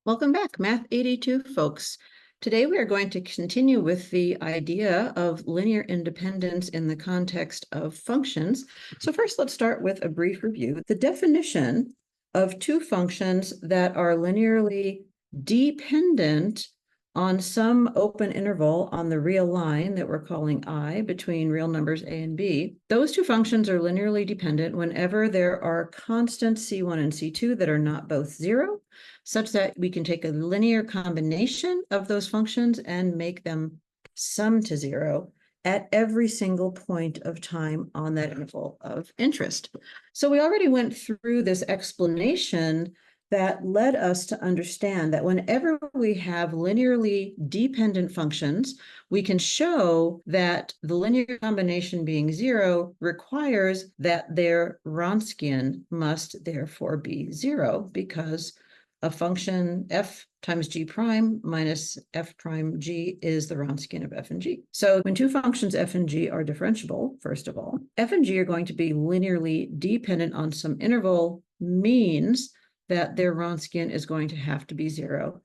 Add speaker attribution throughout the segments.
Speaker 1: Welcome back, Math 82 folks. Today we are going to continue with the idea of linear independence in the context of functions. So first, let's start with a brief review. The definition of two functions that are linearly dependent on some open interval on the real line that we're calling I between real numbers a and b. Those two functions are linearly dependent whenever there are constants c1 and c2 that are not both zero, such that we can take a linear combination of those functions and make them sum to zero at every single point of time on that interval of interest. So we already went through this explanation that led us to understand that whenever we have linearly dependent functions, we can show that the linear combination being zero requires that their Wronskian must therefore be zero, because a function f times g prime minus f prime g is the Wronskian of f and g. So when two functions f and g are differentiable, first of all, f and g are going to be linearly dependent on some interval, means that their Wronskian is going to have to be zero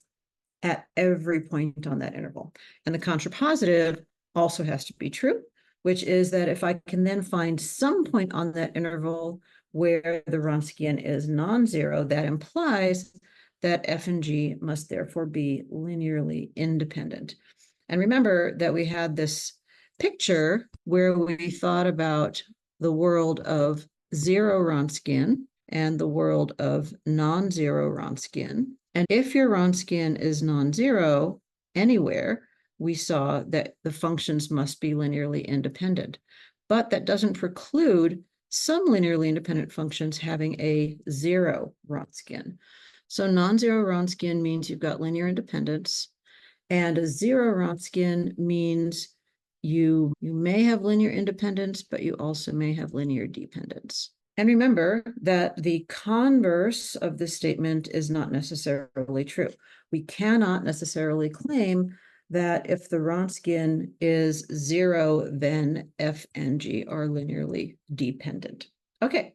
Speaker 1: at every point on that interval. And the contrapositive also has to be true, which is that if I can then find some point on that interval where the Wronskian is non-zero, that implies that f and g must therefore be linearly independent. And remember that we had this picture where we thought about the world of zero Wronskian and the world of non-zero Wronskian. And if your Wronskian is non-zero anywhere, we saw that the functions must be linearly independent. But that doesn't preclude some linearly independent functions having a zero Wronskian. So non-zero Wronskian means you've got linear independence, and a zero Wronskian means you may have linear independence, but you also may have linear dependence. And remember that the converse of this statement is not necessarily true. We cannot necessarily claim that if the Wronskian is zero, then f and g are linearly dependent. Okay,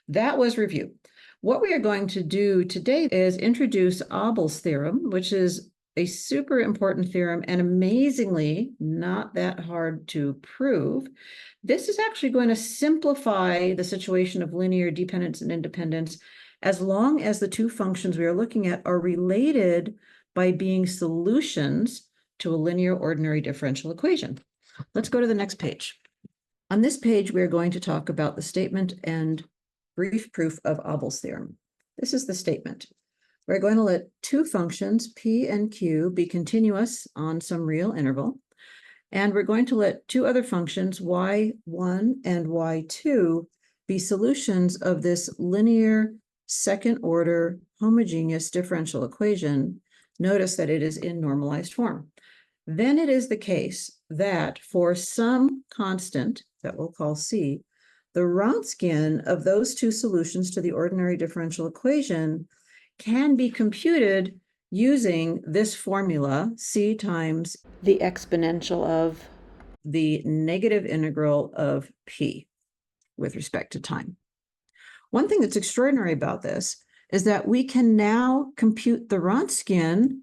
Speaker 1: that was review. What we are going to do today is introduce Abel's theorem, which is a super important theorem and amazingly not that hard to prove. This is actually going to simplify the situation of linear dependence and independence as long as the two functions we are looking at are related by being solutions to a linear ordinary differential equation. Let's go to the next page. On this page, we're going to talk about the statement and brief proof of Abel's theorem. This is the statement. We're going to let two functions, p and q, be continuous on some real interval. And we're going to let two other functions, y1 and y2, be solutions of this linear second order homogeneous differential equation. Notice that it is in normalized form. Then it is the case that for some constant that we'll call c, the Wronskian of those two solutions to the ordinary differential equation can be computed using this formula, c times the exponential of the negative integral of p with respect to time. One thing that's extraordinary about this is that we can now compute the Wronskian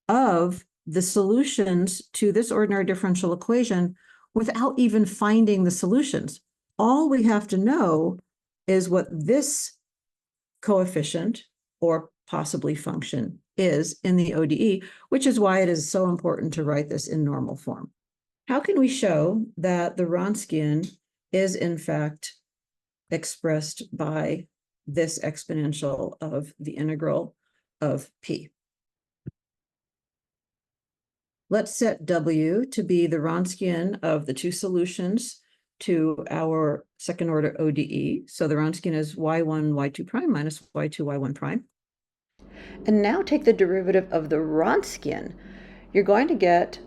Speaker 1: of the solutions to this ordinary differential equation without even finding the solutions. All we have to know is what this coefficient or possibly function is in the ODE, which is why it is so important to write this in normal form. How can we show that the Wronskian is in fact expressed by this exponential of the integral of p? Let's set W to be the Wronskian of the two solutions to our second order ODE. So the Wronskian is y1, y2 prime minus y2, y1 prime. And now take the derivative of the Wronskian. You're going to get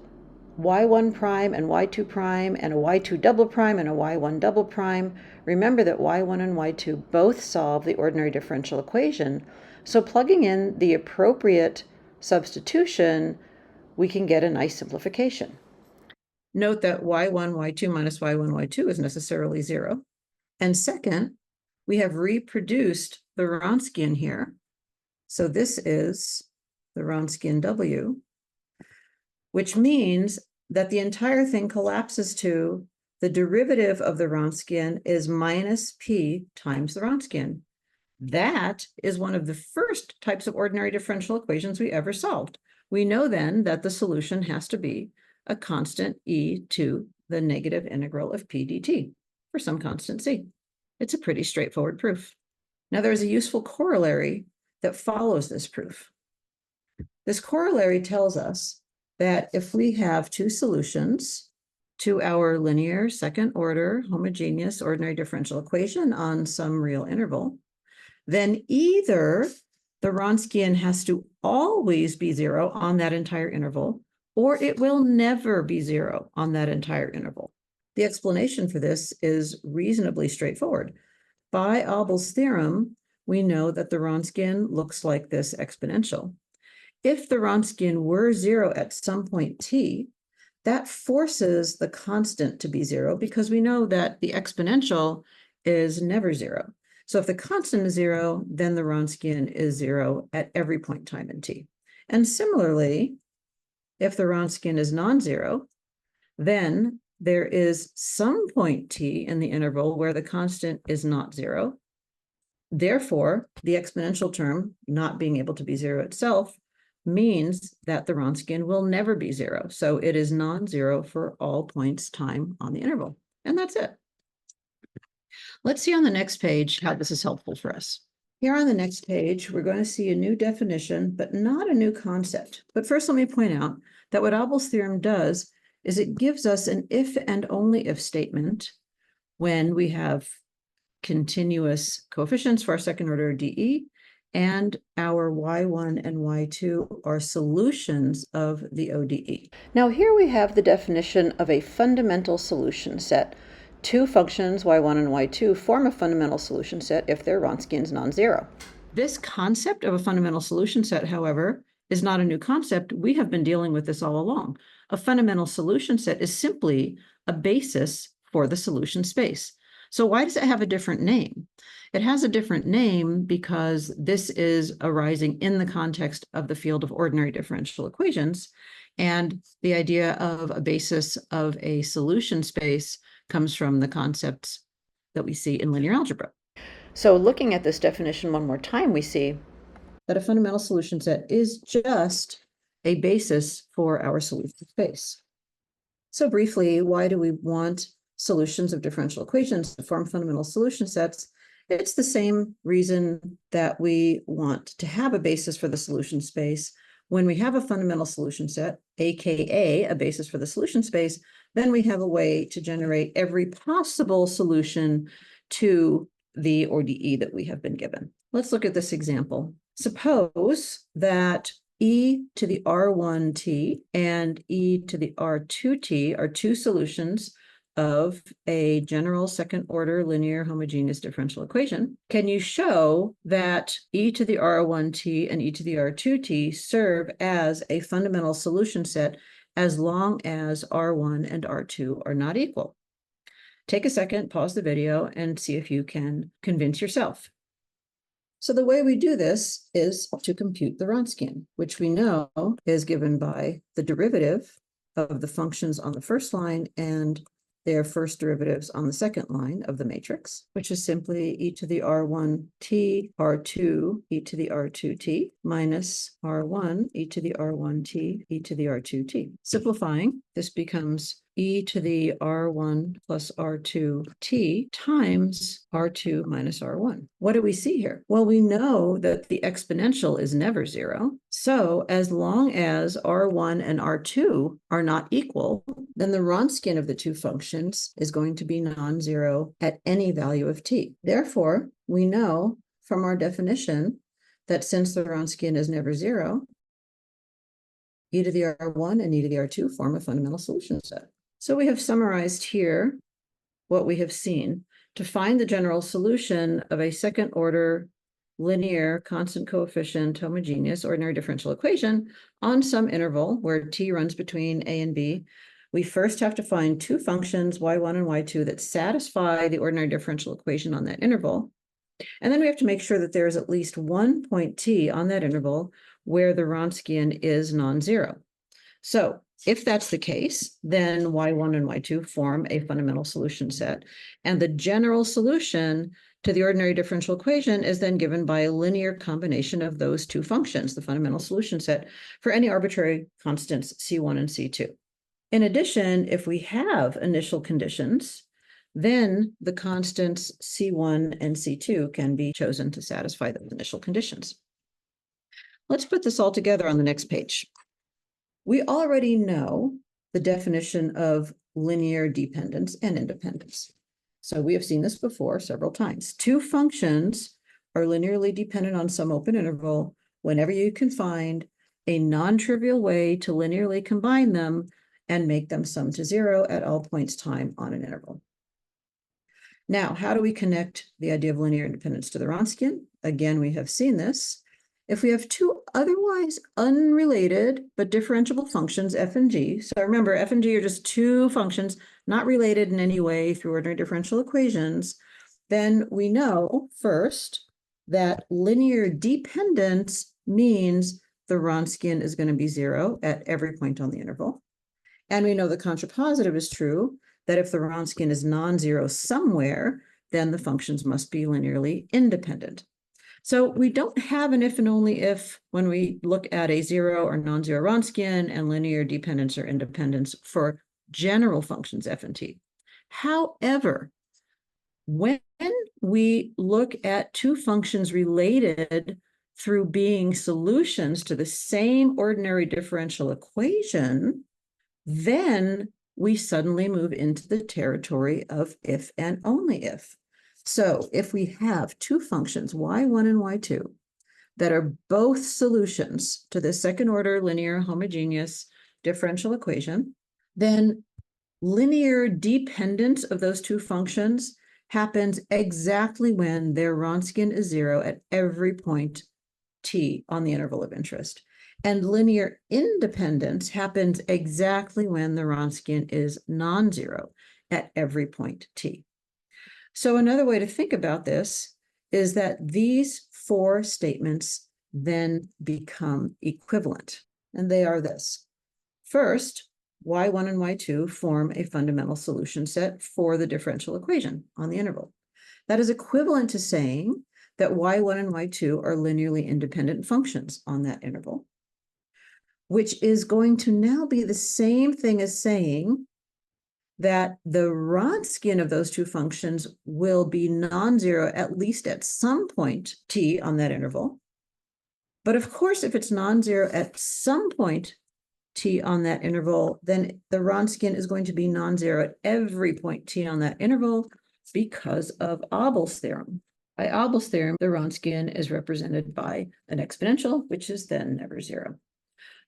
Speaker 1: y1 prime and y2 prime and a y2 double prime and a y1 double prime. Remember that y1 and y2 both solve the ordinary differential equation. So plugging in the appropriate substitution, we can get a nice simplification. Note that y1, y2 minus y1, y2 is necessarily zero. And second, we have reproduced the Wronskian here. So this is the Wronskian W, which means that the entire thing collapses to the derivative of the Wronskian is minus p times the Wronskian. That is one of the first types of ordinary differential equations we ever solved. We know then that the solution has to be a constant e to the negative integral of p dt for some constant c. It's a pretty straightforward proof. Now there's a useful corollary that follows this proof. This corollary tells us that if we have two solutions to our linear second order homogeneous ordinary differential equation on some real interval, then either the Wronskian has to always be zero on that entire interval, or it will never be zero on that entire interval. The explanation for this is reasonably straightforward. By Abel's theorem, we know that the Wronskian looks like this exponential. If the Wronskian were zero at some point t, that forces the constant to be zero because we know that the exponential is never zero. So if the constant is zero, then the Wronskian is zero at every point in time in t. And similarly, if the Wronskian is non-zero, then there is some point t in the interval where the constant is not zero. Therefore, the exponential term not being able to be zero itself means that the Wronskian will never be zero. So it is non-zero for all points time on the interval. And that's it. Let's see on the next page how this is helpful for us. Here on the next page, we're going to see a new definition, but not a new concept. But first, let me point out that what Abel's theorem does is it gives us an if and only if statement when we have continuous coefficients for our second order dE, and our y1 and y2 are solutions of the ODE. Now here we have the definition of a fundamental solution set. Two functions, y1 and y2, form a fundamental solution set if their Wronskians non-zero. This concept of a fundamental solution set, however, is not a new concept. We have been dealing with this all along. A fundamental solution set is simply a basis for the solution space. So why does it have a different name? It has a different name because this is arising in the context of the field of ordinary differential equations. And the idea of a basis of a solution space comes from the concepts that we see in linear algebra. So looking at this definition one more time, we see that a fundamental solution set is just a basis for our solution space. So briefly, why do we want solutions of differential equations to form fundamental solution sets? It's the same reason that we want to have a basis for the solution space. When we have a fundamental solution set, aka a basis for the solution space, then we have a way to generate every possible solution to the ODE that we have been given. Let's look at this example. Suppose that e to the r1t and e to the r2t are two solutions of a general second order linear homogeneous differential equation. Can you show that e to the r1t and e to the r2t serve as a fundamental solution set as long as r1 and r2 are not equal? Take a second, pause the video, and see if you can convince yourself. So the way we do this is to compute the Wronskian, which we know is given by the derivative of the functions on the first line and their first derivatives on the second line of the matrix, which is simply e to the r1t, r2, e to the r2t, minus r1, e to the r1t, e to the r2t. Simplifying, this becomes e to the r1 plus r2t times r2 minus r1. What do we see here? Well, we know that the exponential is never zero. So as long as r1 and r2 are not equal, then the Wronskian of the two functions is going to be non-zero at any value of t. Therefore, we know from our definition that since the Wronskian is never zero, e to the r1 and e to the r2 form a fundamental solution set. So we have summarized here what we have seen. To find the general solution of a second order linear constant coefficient homogeneous ordinary differential equation on some interval where t runs between a and b, we first have to find two functions, y1 and y2, that satisfy the ordinary differential equation on that interval. And then we have to make sure that there is at least one point t on that interval where the Wronskian is non-zero. So if that's the case, then y1 and y2 form a fundamental solution set. And the general solution to the ordinary differential equation is then given by a linear combination of those two functions, the fundamental solution set, for any arbitrary constants c1 and c2. In addition, if we have initial conditions, then the constants c1 and c2 can be chosen to satisfy those initial conditions. Let's put this all together on the next page. We already know the definition of linear dependence and independence. So we have seen this before several times. Two functions are linearly dependent on some open interval whenever you can find a non-trivial way to linearly combine them and make them sum to zero at all points time on an interval. Now, how do we connect the idea of linear independence to the Wronskian? Again, we have seen this. If we have two otherwise unrelated but differentiable functions, f and g, so remember, f and g are just two functions not related in any way through ordinary differential equations, then we know first that linear dependence means the Wronskian is going to be zero at every point on the interval. And we know the contrapositive is true, that if the Wronskian is non-zero somewhere, then the functions must be linearly independent. So we don't have an if and only if when we look at a zero or non-zero Wronskian and linear dependence or independence for general functions f and t. However, when we look at two functions related through being solutions to the same ordinary differential equation, then we suddenly move into the territory of if and only if. So if we have two functions, y1 and y2, that are both solutions to the second order linear homogeneous differential equation, then linear dependence of those two functions happens exactly when their Wronskian is zero at every point t on the interval of interest. And linear independence happens exactly when the Wronskian is non-zero at every point t. So another way to think about this is that these four statements then become equivalent, and they are this. First, y1 and y2 form a fundamental solution set for the differential equation on the interval. That is equivalent to saying that y1 and y2 are linearly independent functions on that interval, which is going to now be the same thing as saying that the Wronskian of those two functions will be non-zero at least at some point t on that interval. But of course, if it's non-zero at some point t on that interval, then the Wronskian is going to be non-zero at every point t on that interval because of Abel's theorem. By Abel's theorem, the Wronskian is represented by an exponential, which is then never zero.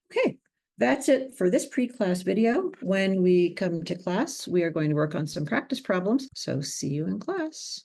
Speaker 1: Okay. That's it for this pre-class video. When we come to class, we are going to work on some practice problems. So see you in class.